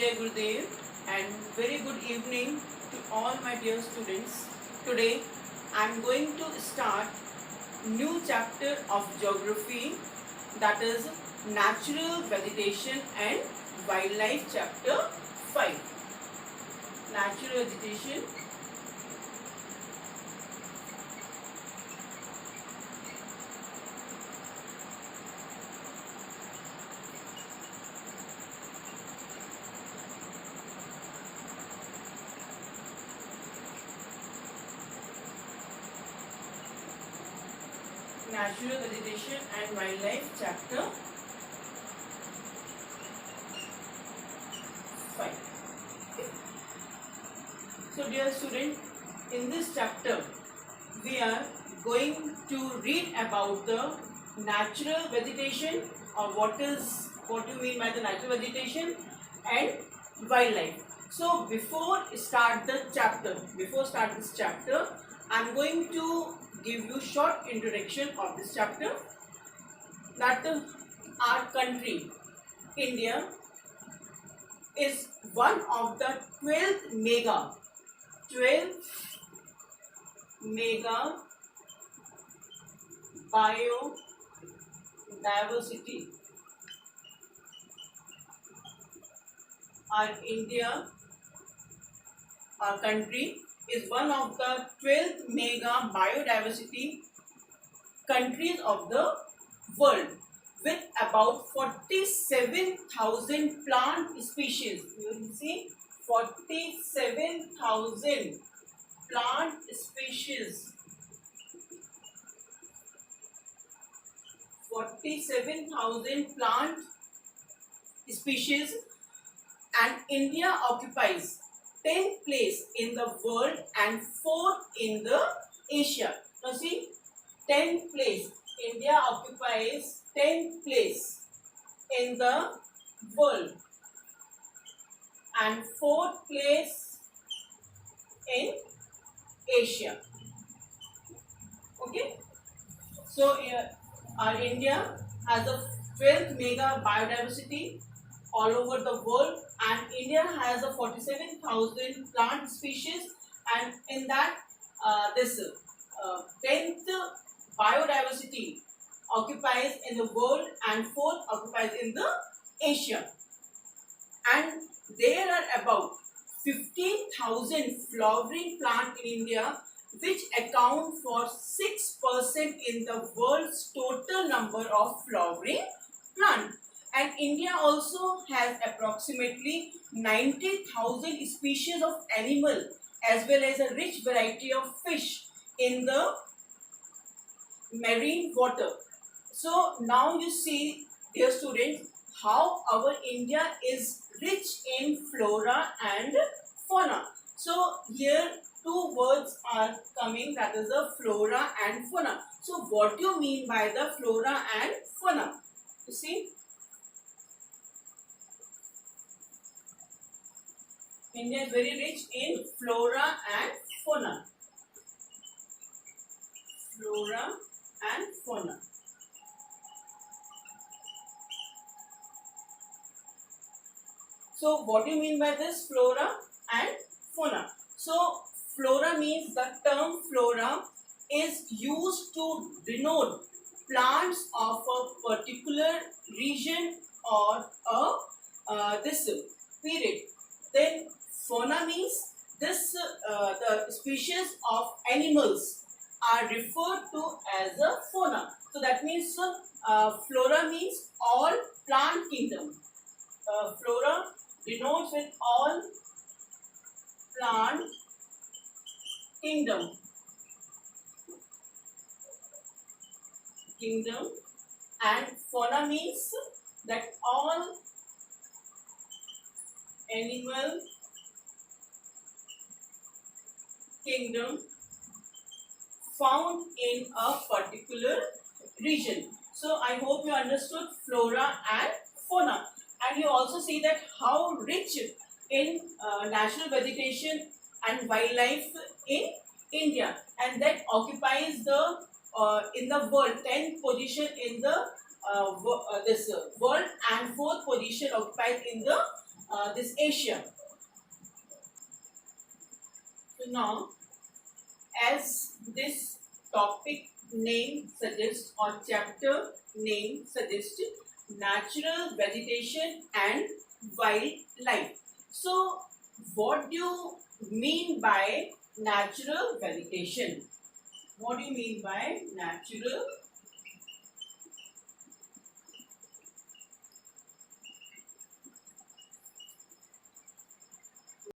Jai Gurudev and very good evening to all my dear students. Today I am going to start new chapter of geography, that is natural vegetation and wildlife, chapter 5. Natural vegetation natural vegetation and wildlife, chapter 5. So dear student, in this chapter we are going to read about the natural vegetation, or what do you mean by the natural vegetation, and wildlife. So before start this chapter, I am going to give you short introduction of this chapter. That our country, India, is one of the 12 mega biodiversity. Our country is one of the 12 mega biodiversity countries of the world, with about 47,000 plant species. You will see 47,000 plant species. 47,000 plant species, and India occupies 10th place in the world and 4th in the Asia. Now see, 10th place. India occupies 10th place in the world and 4th place in Asia. Okay. So our India has a 12th mega biodiversity all over the world, and India has a 47,000 plant species, and in that this 10th biodiversity occupies in the world and 4th occupies in the Asia. And there are about 15,000 flowering plants in India, which account for 6% in the world's total number of flowering plants. And India also has approximately 90,000 species of animal as well as a rich variety of fish in the marine water. So now you see, dear students, how our India is rich in flora and fauna. So here two words are coming, that is the flora and fauna. So what do you mean by the flora and fauna? You see, India is very rich in flora and fauna. Flora and fauna. So what do you mean by this flora and fauna? So flora means, the term flora is used to denote plants of a particular region or this period. Then fauna means this the species of animals are referred to as a fauna. So that means flora means all plant kingdom. Flora denotes with all plant kingdom, and fauna means that all animal kingdom found in a particular region. So I hope you understood flora and fauna, and you also see that how rich in natural vegetation and wildlife in India, and that occupies the in the world 10th position in the this world, and 4th position occupied in the this Asia. So now, as this topic name suggests or chapter name suggests, natural vegetation and wildlife. So, what do you mean by natural vegetation? What do you mean by natural